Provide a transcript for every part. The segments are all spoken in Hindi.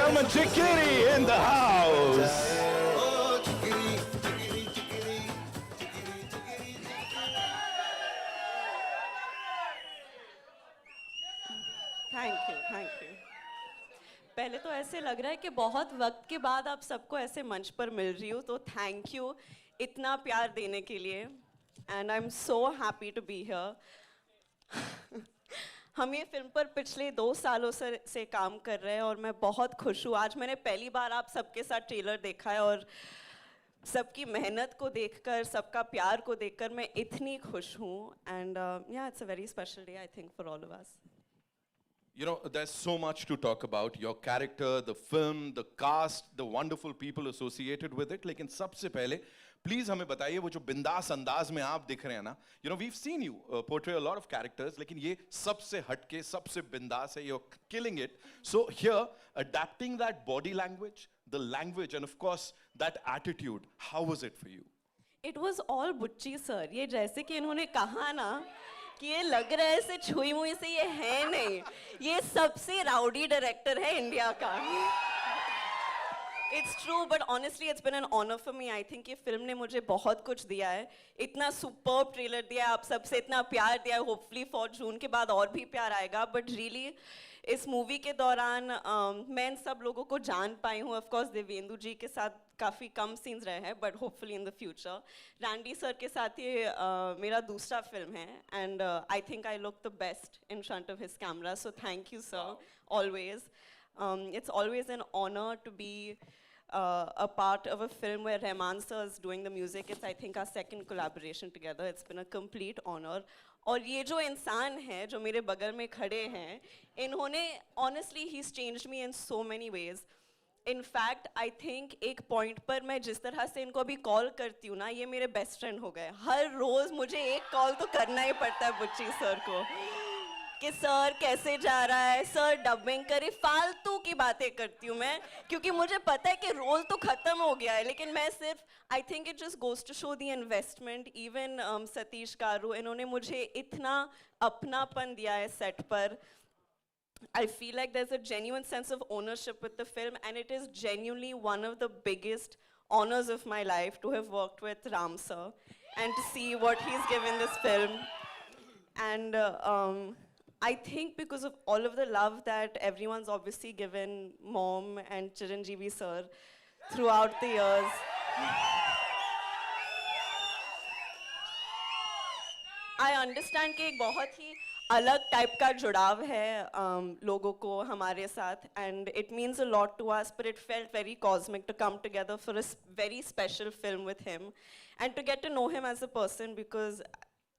gentlemen, Chikiri in the house. Thank you. पहले तो ऐसे लग रहा है कि बहुत वक्त के बाद आप सबको ऐसे मंच पर मिल रही हूँ, तो थैंक यू इतना प्यार देने के लिए, and I am so happy to be here. हम ये फिल्म पर पिछले 2 सालों से काम कर रहे हैं और मैं बहुत खुश हूँ। आज मैंने पहली बार आप सबके साथ ट्रेलर देखा है और सबकी मेहनत को देखकर, सबका प्यार को देखकर मैं इतनी खुश हूँ, एंड या it's a very special day I think for all of us. You know, there's so much to talk about. Your character, the film, the cast, the wonderful people associated with it. लेकिन सबसे पहले प्लीज हमें बताइए वो जो बिंदास अंदाज में आप दिख रहे हैं ना, you know, we've seen you portray a lot of characters, लेकिन ये सबसे हटके, सबसे बिंदास है. You're killing it. So here, adapting that body language, the language, and of course that attitude, how was it for you? It was all बुच्ची सर. ये जैसे कि इन्होंने कहा ना कि ये लग रहा है ऐसे छुई मुई से, ये है नहीं, ये सबसे राउडी डायरेक्टर है इंडिया का. It's true, but honestly it's been an honor for me. I think ये फिल्म ने मुझे बहुत कुछ दिया है. इतना सुपर्ब ट्रेलर दिया है, आप सबसे इतना प्यार दिया है. होपफुली फॉर जून के बाद और भी प्यार आएगा. बट रियली इस मूवी के दौरान मैं इन सब लोगों को जान पाई हूँ. ऑफ कोर्स देवेंदु जी के साथ काफ़ी कम सीन्स रहे हैं, but hopefully in the future. Randy sir के साथ ये मेरा दूसरा फिल्म है, and I think I look the best in front of his camera. So thank you sir, always. It's always an honor to be a part of a film where Rahman sir is doing the music. It's I think our second collaboration together. It's been a complete honor. और ये जो इंसान है जो मेरे बगल में खड़े हैं, इन्होंने honestly he's changed me in so many ways. In fact, I think एक पॉइंट पर मैं जिस तरह से इनको अभी कॉल करती हूँ ना, ये मेरे बेस्ट फ्रेंड हो गए. हर रोज मुझे एक कॉल तो करना ही पड़ता है बुच्ची सर को कि सर कैसे जा रहा है, सर डबिंग करे. फालतू की बातें करती हूँ मैं, क्योंकि मुझे पता है कि रोल तो खत्म हो गया है, लेकिन मैं सिर्फ I think it just goes to show the investment. Even Satish Karu, इन्होंने मुझे इतना अपनापन दिया है सेट पर. I feel like there's a genuine sense of ownership with the film, and it is genuinely one of the biggest honors of my life to have worked with Ram sir and to see what he's given this film. And I think because of all of the love that everyone's obviously given Mom and Chiranjeevi sir throughout the years, I understand कि एक बहुत ही अलग टाइप का जुड़ाव है लोगों को हमारे साथ, and it means a lot to us, but it felt very cosmic to come together for a very special film with him and to get to know him as a person, because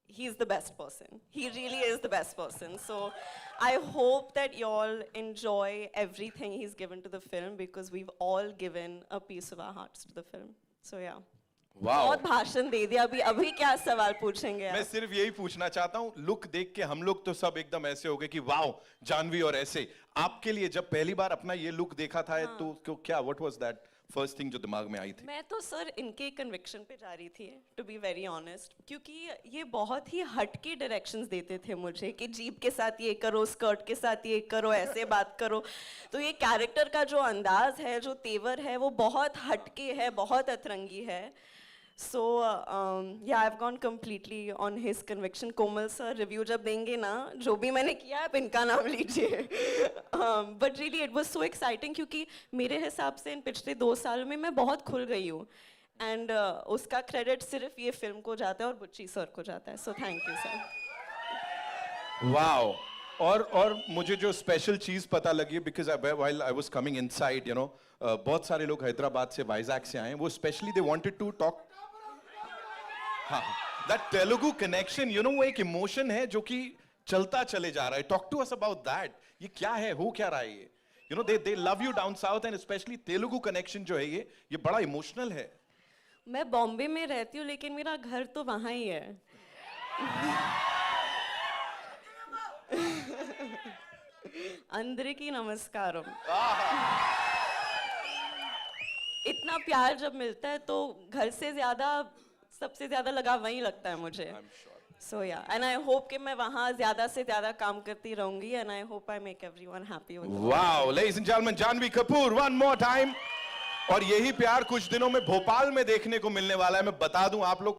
he's the best person. He really is the best person. So I hope that you all enjoy everything he's given to the film, because we've all given a piece of our hearts to the film. So yeah. बहुत भाषण दे दिया. अभी क्या सवाल पूछेंगे? मैं सिर्फ यही पूछना चाहता हूँ, लुक देख के हम लोग तो सब एकदम ऐसे हो गए कि वाओ जानवी. और ऐसे आपके लिए जब पहली बार अपना ये लुक देखा था, हाँ. तो क्या what was that first thing जो दिमाग में आई थी? मैं तो सर इनके कन्विक्शन पे जा रही थी, टू बी वेरी ऑनेस्ट, क्योंकि ये बहुत ही हटके डायरेक्शंस देते थे मुझे कि जीप के साथ ये करो, स्कर्ट के साथ ये करो, ऐसे बात करो. तो ये कैरेक्टर का जो अंदाज है, जो तेवर है, वो बहुत हटके है, बहुत अतरंगी है. So yeah, I've gone completely on his conviction. Komal sir review जब देंगे ना, जो भी मैंने किया आप इनका नाम लीजिए. But really it was so exciting, क्योंकि मेरे हिसाब से इन पिछले 2 सालों में मैं बहुत खुल गई हूँ, and उसका क्रेडिट सिर्फ ये फिल्म को जाता है और बुच्ची सर को जाता है. So thank you sir. Wow. और मुझे जो स्पेशल चीज पता लगी, because while I was coming inside, you know, बहुत सारे लोग हैदराबाद से, वाइजैक से आए. वो specially they wanted to talk. हाँ, that Telugu connection, you know, वो एक इमोशन है जो कि चलता चले जा रहा है. Talk to us about that. ये क्या है, हो क्या रहा है ये? You know, they love you down south, and especially Telugu connection जो है ये बड़ा इमोशनल है. मैं बॉम्बे में रहती हूँ, लेकिन मेरा घर तो वहाँ ही है. अंदरिकी नमस्कारम. इतना प्यार जब मिलता है तो घर से ज्यादा, सबसे ज्यादा लगाव वहीं लगता है मुझे. So yeah, and I hope कि मैं वहाँ ज़्यादा से ज़्यादा काम करती रहूँगी, and I hope I make everyone happy with it. Wow, ladies and gentlemen, Janhvi Kapoor, one more time. और यही प्यार कुछ दिनों में भोपाल में देखने को मिलने वाला है। मैं बता दूं आप लोग